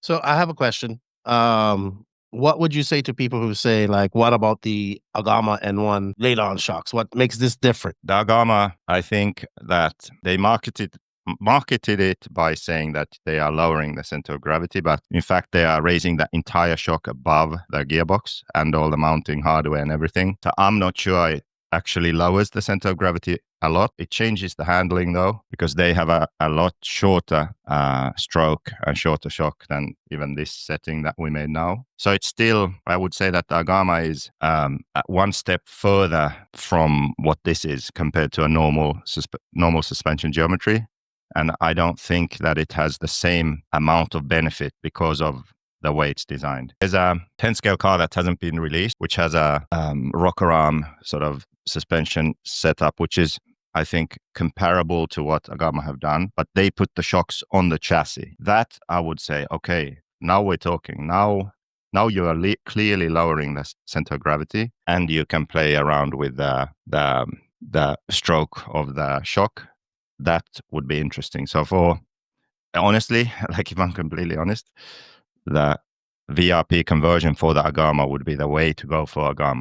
So I have a question. What would you say to people who say, like, what about the Agama N1 laydown shocks? What makes this different? The Agama, I think that they marketed it by saying that they are lowering the center of gravity, but in fact they are raising the entire shock above the gearbox and all the mounting hardware and everything. So I'm not sure it actually lowers the center of gravity a lot. It changes the handling though, because they have a lot shorter stroke and shorter shock than even this setting that we made now. So it's still, I would say that the Agama is one step further from what this is compared to a normal suspension geometry. And I don't think that it has the same amount of benefit because of the way it's designed. There's a 10 scale car that hasn't been released, which has a rocker arm sort of suspension setup, which is, I think, comparable to what Agama have done, but they put the shocks on the chassis. That I would say, okay, now we're talking. Now you are clearly lowering the center of gravity, and you can play around with the stroke of the shock. That would be interesting. So honestly, like if I'm completely honest, the VRP conversion for the Agama would be the way to go for Agama.